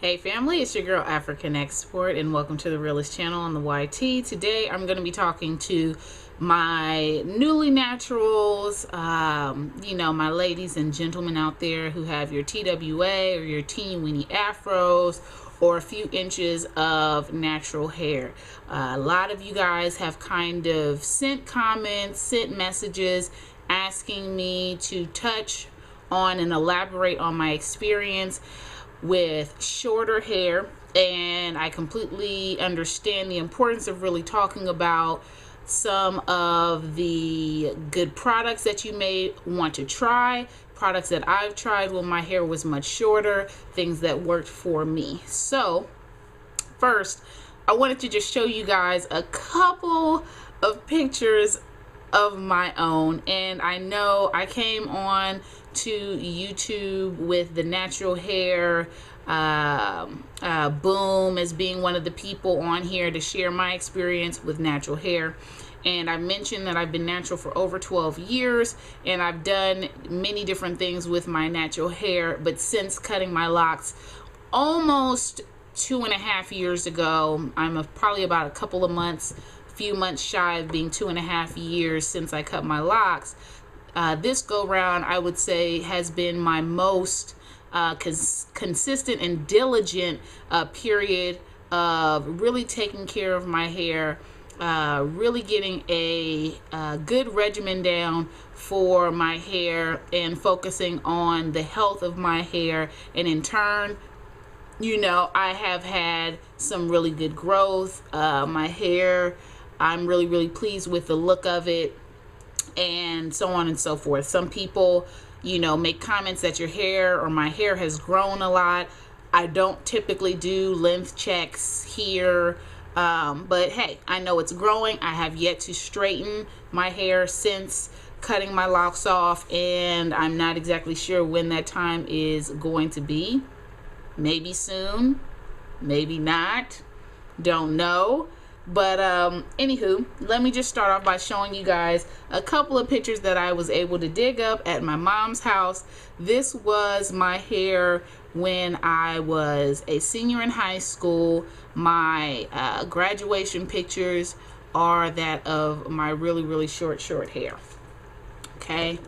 Hey family, it's your girl African Export and welcome to the Realist channel on the YT. Today I'm going to be talking to my newly naturals, my ladies and gentlemen out there who have your TWA or your teeny weeny afros or a few inches of natural hair. A lot of you guys have kind of sent comments, sent messages asking me to touch on and elaborate on my experience with shorter hair, and I completely understand the importance of really talking about some of the good products that you may want to try, products that I've tried when my hair was much shorter, things that worked for me. So first, I wanted to just show you guys a couple of pictures of my own. And I know I came on to YouTube with the natural hair boom as being one of the people on here to share my experience with natural hair. And I mentioned that I've been natural for over 12 years and I've done many different things with my natural hair, but since cutting my locks almost 2.5 years ago, I'm probably about a couple of months, few months shy of being 2.5 years since I cut my locks. This go round, I would say, has been my most consistent and diligent period of really taking care of my hair, really getting a good regimen down for my hair and focusing on the health of my hair. And in turn, I have had some really good growth. My hair, I'm really pleased with the look of it, and so on and so forth. Some people, make comments that your hair or my hair has grown a lot. I don't typically do length checks here, but hey, I know it's growing. I have yet to straighten my hair since cutting my locks off, and I'm not exactly sure when that time is going to be. Maybe soon, maybe not, don't know. But anywho, let me just start off by showing you guys a couple of pictures that I was able to dig up at my mom's house. This was my hair when I was a senior in high school. My graduation pictures are that of my really short hair. Okay,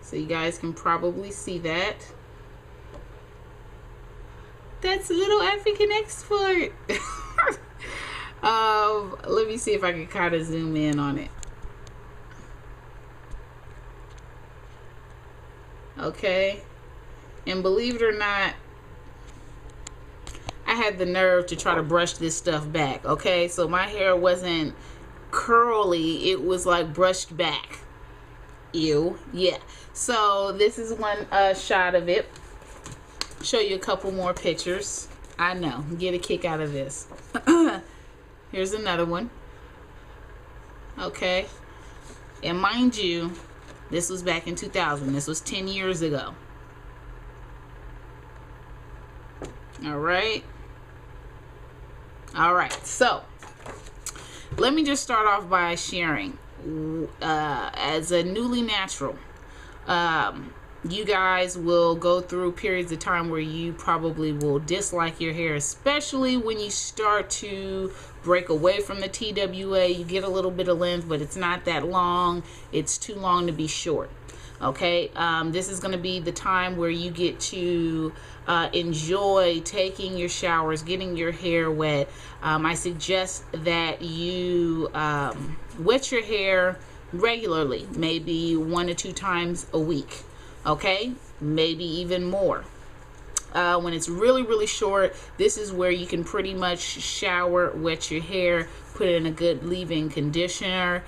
so you guys can probably see that. That's little African Export. Let me see if I can kind of zoom in on it. Okay, and believe it or not, I had the nerve to try to brush this stuff back. Okay, so my hair wasn't curly, it was like brushed back. Ew. Yeah, so this is one shot of it. Show you a couple more pictures. I know, get a kick out of this. Here's another one. Okay, and mind you, this was back in 2000. This was 10 years ago. All right, so let me just start off by sharing, as a newly natural, you guys will go through periods of time where you probably will dislike your hair, especially when you start to break away from the TWA. You get a little bit of length, but it's not that long. It's too long to be short. Okay, this is going to be the time where you get to enjoy taking your showers, getting your hair wet. I suggest that you wet your hair regularly, maybe 1 to 2 times a week. Okay, maybe even more. When it's really short, this is where you can pretty much shower, wet your hair, put it in a good leave-in conditioner,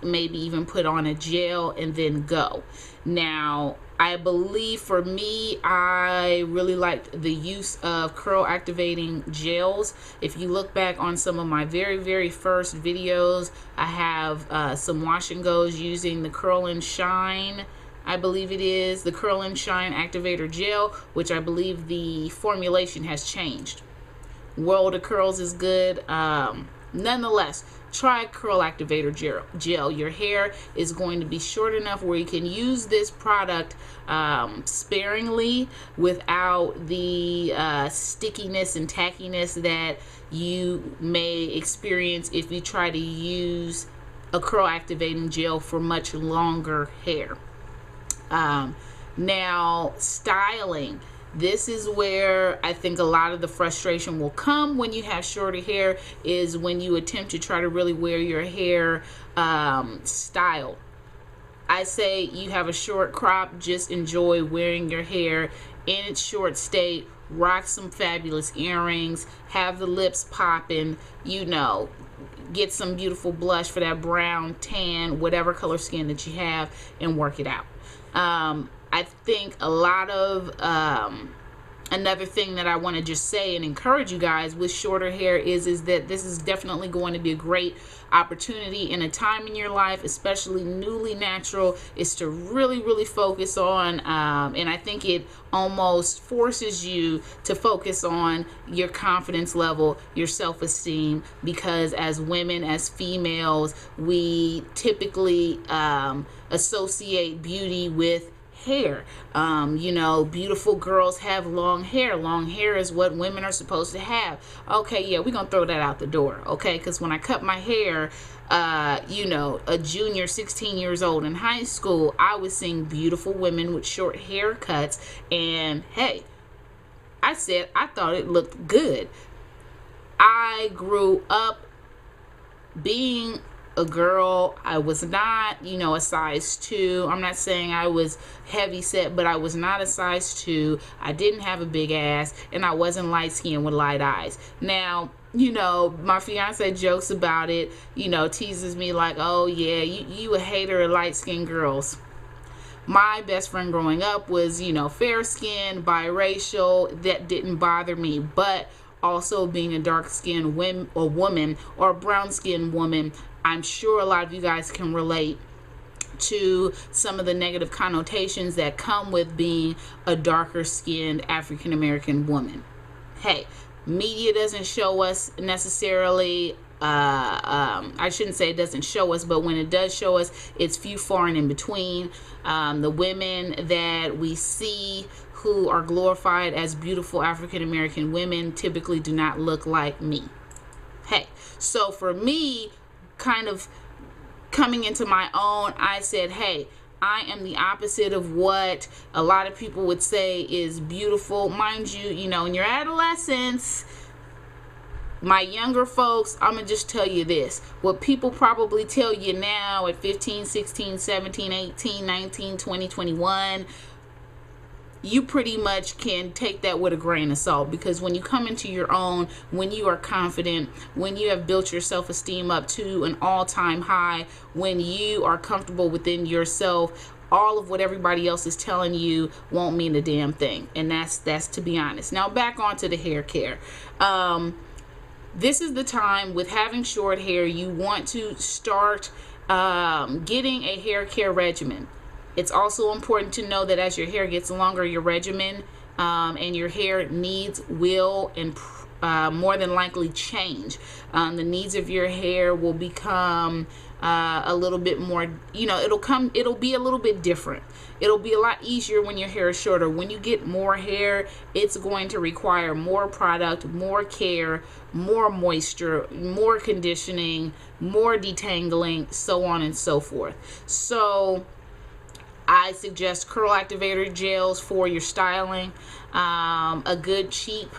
maybe even put on a gel and then go. Now, I believe for me, I really liked the use of curl activating gels. If you look back on some of my very first videos, I have some wash and goes using the Curl and Shine, I believe it is, the Curl and Shine Activator Gel, which I believe the formulation has changed. World of Curls is good. nonetheless, try curl activator gel. Your hair is going to be short enough where you can use this product sparingly without the stickiness and tackiness that you may experience if you try to use a curl activating gel for much longer hair. Now, styling. This is where I think a lot of the frustration will come when you have shorter hair, is when you attempt to try to really wear your hair styled. I say you have a short crop, just enjoy wearing your hair in its short state. Rock some fabulous earrings, have the lips popping, you know, get some beautiful blush for that brown, tan, whatever color skin that you have, and work it out. I think a lot of another thing that I want to just say and encourage you guys with shorter hair is that this is definitely going to be a great opportunity in a time in your life, especially newly natural, is to really focus on and I think it almost forces you to focus on your confidence level, your self-esteem, because as women, as females, we typically associate beauty with hair. You know, beautiful girls have long hair. Long hair is what women are supposed to have. Okay, yeah, we're gonna throw that out the door, okay? Because when I cut my hair, you know, a junior, 16 years old in high school, I was seeing beautiful women with short haircuts, and hey, I said I thought it looked good. I grew up being a girl. I was not, you know, a size 2. I'm not saying I was heavy set, but I was not a size 2. I didn't have a big ass, and I wasn't light skinned with light eyes. Now, you know, my fiance jokes about it, you know, teases me like, oh yeah, you a hater of light skinned girls. My best friend growing up was, you know, fair skinned, biracial. That didn't bother me, but also being a dark skinned woman or a brown skinned woman, I'm sure a lot of you guys can relate to some of the negative connotations that come with being a darker skinned African American woman. Hey, media doesn't show us necessarily, I shouldn't say it doesn't show us, but when it does show us, it's few, far, and in between. The women that we see who are glorified as beautiful African American women typically do not look like me. Hey, so for me, kind of coming into my own, I said, hey, I am the opposite of what a lot of people would say is beautiful. Mind you, you know, in your adolescence, my younger folks, I'm going to just tell you this. What people probably tell you now at 15, 16, 17, 18, 19, 20, 21, you pretty much can take that with a grain of salt, because when you come into your own, when you are confident, when you have built your self-esteem up to an all-time high, when you are comfortable within yourself, all of what everybody else is telling you won't mean a damn thing. And that's to be honest. Now back onto the hair care. This is the time with having short hair, you want to start getting a hair care regimen. It's also important to know that as your hair gets longer, your regimen and your hair needs will and more than likely change. The needs of your hair will become a little bit more, you know, it'll be a little bit different. It'll be a lot easier when your hair is shorter. When you get more hair, it's going to require more product, more care, more moisture, more conditioning, more detangling, so on and so forth. So I suggest curl activator gels for your styling. A good cheap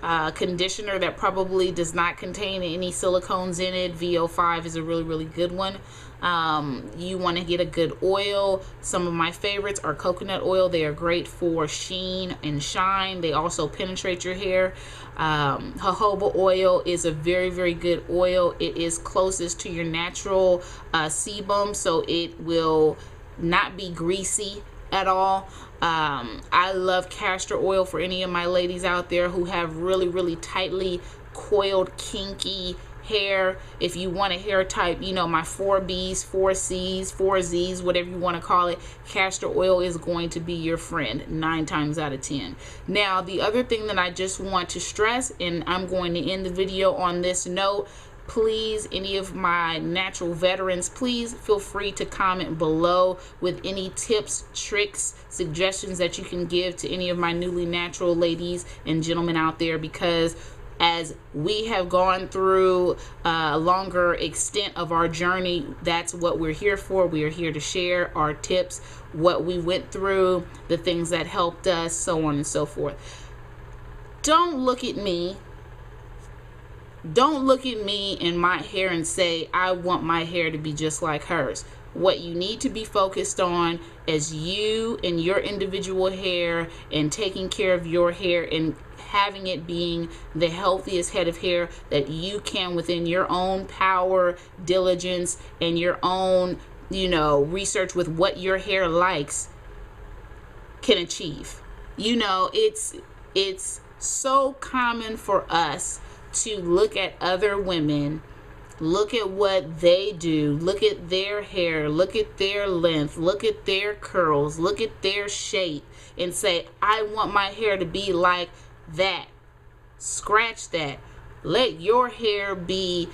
conditioner that probably does not contain any silicones in it. VO5 is a really good one. You want to get a good oil. Some of my favorites are coconut oil. They are great for sheen and shine. They also penetrate your hair. Jojoba oil is a very good oil. It is closest to your natural sebum, so it will not be greasy at all. I love castor oil for any of my ladies out there who have really tightly coiled, kinky hair. If you want a hair type, you know, my 4Bs, 4Cs, 4Zs, whatever you want to call it, castor oil is going to be your friend 9 times out of 10. Now, the other thing that I just want to stress, and I'm going to end the video on this note, please, any of my natural veterans, please feel free to comment below with any tips, tricks, suggestions that you can give to any of my newly natural ladies and gentlemen out there, because as we have gone through a longer extent of our journey, that's what we're here for. We are here to share our tips, what we went through, the things that helped us, so on and so forth. Don't look at me. Don't look at me and my hair and say, I want my hair to be just like hers. What you need to be focused on is you and your individual hair, and taking care of your hair and having it being the healthiest head of hair that you can within your own power, diligence, and your own, research with what your hair likes can achieve. It's so common for us to look at other women, look at what they do, look at their hair, look at their length, look at their curls, look at their shape, and say, I want my hair to be like that. Scratch that. Let your hair be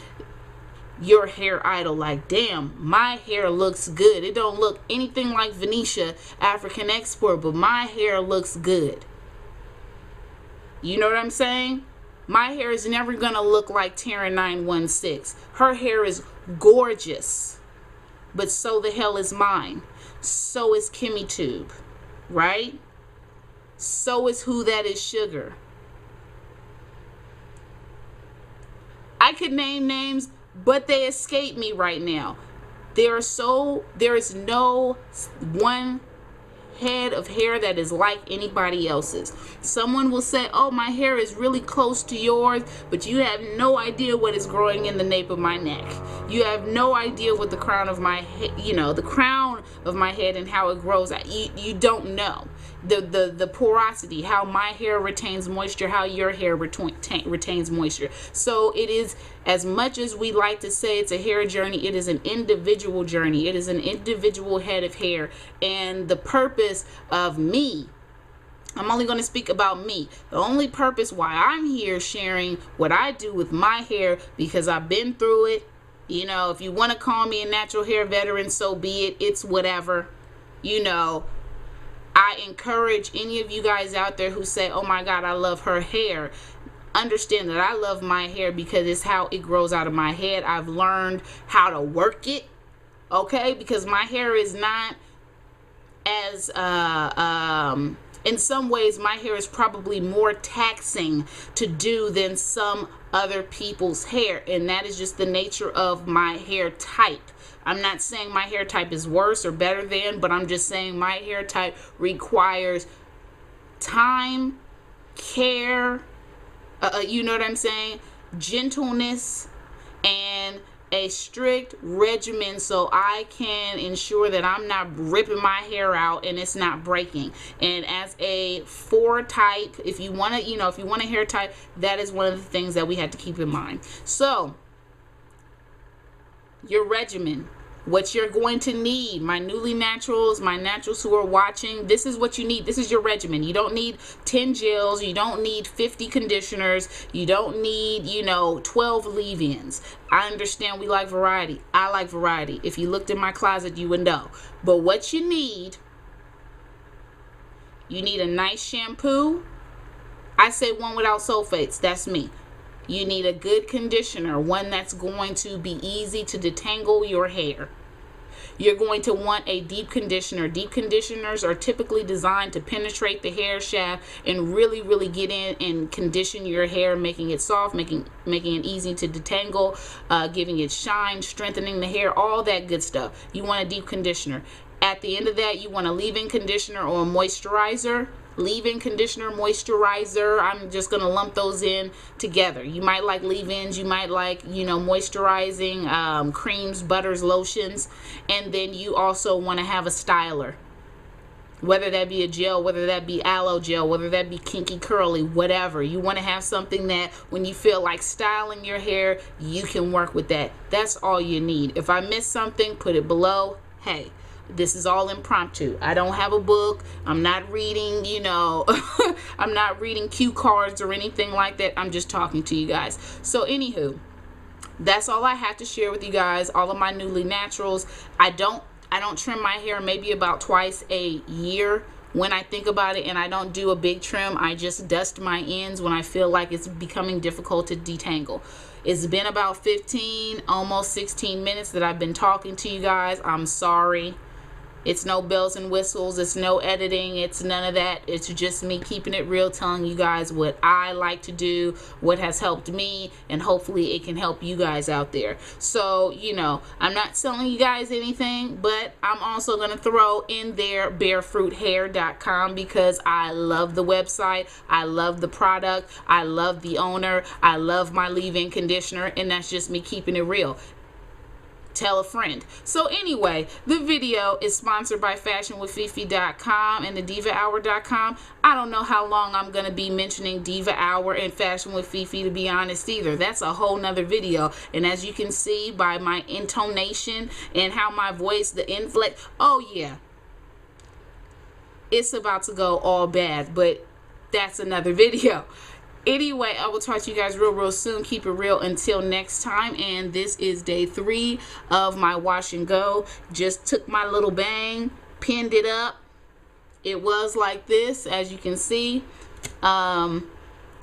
your hair idol. Like, damn, my hair looks good. It don't look anything like Venetia African Export, but my hair looks good. You know what I'm saying? My hair is never gonna look like Taryn 916. Her hair is gorgeous, but so the hell is mine. So is Kimmy Tube, right? So is Who That Is Sugar. I could name names, but they escape me right now. There is no one head of hair that is like anybody else's. Someone will say, oh, my hair is really close to yours, but you have no idea what is growing in the nape of my neck. You have no idea what the crown of my head, the crown of my head and how it grows. You don't know the porosity, how my hair retains moisture, how your hair retains moisture. So it is, as much as we like to say it's a hair journey, it is an individual journey. It is an individual head of hair. And the purpose of me, I'm only going to speak about me. The only purpose why I'm here sharing what I do with my hair, because I've been through it. If you want to call me a natural hair veteran, so be it. It's whatever. I encourage any of you guys out there who say, oh my God, I love her hair. Understand that I love my hair because it's how it grows out of my head. I've learned how to work it, okay? Because my hair is not as, in some ways, my hair is probably more taxing to do than some other people's hair. And that is just the nature of my hair type. I'm not saying my hair type is worse or better than, but I'm just saying my hair type requires time, care, you know what I'm saying? Gentleness, and a strict regimen so I can ensure that I'm not ripping my hair out and it's not breaking. And as a 4 type, if you want a hair type, that is one of the things that we have to keep in mind. So, your regimen, what you're going to need, my newly naturals, my naturals who are watching, this is what you need. This is your regimen. You don't need 10 gels. You don't need 50 conditioners. You don't need, 12 leave-ins. I understand we like variety. I like variety. If you looked in my closet, you would know. But what you need a nice shampoo. I say one without sulfates. That's me. You need a good conditioner, one that's going to be easy to detangle your hair. You're going to want a deep conditioner. Deep conditioners are typically designed to penetrate the hair shaft and really, really get in and condition your hair, making it soft, making it easy to detangle, giving it shine, strengthening the hair, all that good stuff. You want a deep conditioner. At the end of that, you want a leave-in conditioner or a moisturizer. Leave-in conditioner, moisturizer, I'm just going to lump those in together. You might like leave-ins, you might like, moisturizing creams, butters, lotions, and then you also want to have a styler. Whether that be a gel, whether that be aloe gel, whether that be kinky curly, whatever. You want to have something that when you feel like styling your hair, you can work with that. That's all you need. If I miss something, put it below. Hey, this is all impromptu. I don't have a book. I'm not reading, I'm not reading cue cards or anything like that. I'm just talking to you guys. So anywho, that's all I have to share with you guys. All of my newly naturals. I don't trim my hair maybe about twice a year when I think about it, and I don't do a big trim. I just dust my ends when I feel like it's becoming difficult to detangle. It's been about 15, almost 16 minutes that I've been talking to you guys. I'm sorry. It's no bells and whistles. It's no editing. It's none of that. It's just me keeping it real, telling you guys what I like to do, what has helped me, and hopefully it can help you guys out there. So, you know, I'm not selling you guys anything, but I'm also going to throw in there barefruithair.com because I love the website. I love the product. I love the owner. I love my leave-in conditioner, and that's just me keeping it real. Tell a friend. So anyway, the video is sponsored by fashionwithfifi.com and the divahour.com. I don't know how long I'm going to be mentioning Diva Hour and Fashion with Fifi, to be honest, either. That's a whole nother video. And as you can see by my intonation and how my voice, the inflect, oh yeah, it's about to go all bad, but that's another video. Anyway, I will talk to you guys real soon. Keep it real until next time. And this is day 3 of my wash and go. Just took my little bang, pinned it up. It was like this, as you can see. And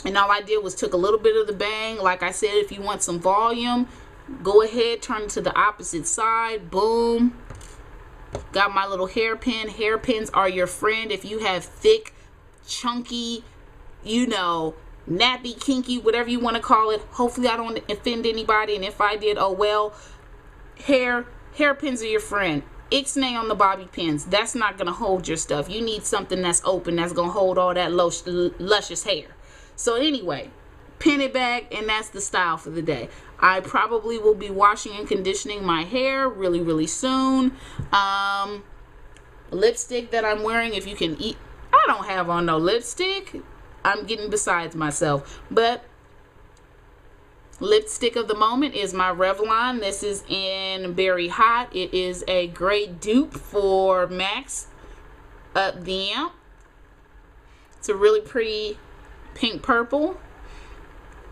all I did was took a little bit of the bang. Like I said, if you want some volume, go ahead, turn it to the opposite side. Boom. Got my little hairpin. Hairpins are your friend. If you have thick, chunky, you know, nappy, kinky, whatever you want to call it. Hopefully I don't offend anybody, and if I did, oh well. Hairpins are your friend. Ixnay on the bobby pins. That's not going to hold your stuff. You need something that's open, that's going to hold all that luscious hair. So anyway, pin it back, and that's the style for the day. I probably will be washing and conditioning my hair really soon. Lipstick that I'm wearing, if you can eat, I don't have on no lipstick. I'm getting besides myself, but lipstick of the moment is my Revlon. This is in Berry Hot. It is a great dupe for Max Up the Amp. It's a really pretty pink purple.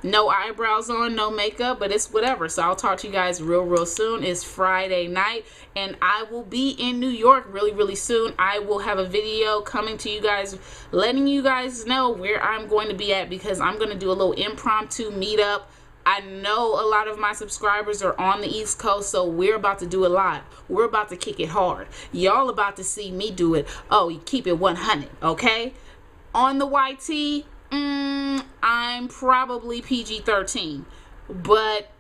No eyebrows on, no makeup, but it's whatever. So I'll talk to you guys real soon. It's Friday night, and I will be in New York really soon. I will have a video coming to you guys, letting you guys know where I'm going to be at, because I'm going to do a little impromptu meetup. I know a lot of my subscribers are on the East Coast, so we're about to do a lot. We're about to kick it hard. Y'all about to see me do it. Oh, you keep it 100, okay? On the YT, I'm probably PG-13, but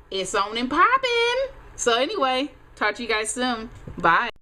it's on and popping. So anyway, talk to you guys soon. Bye.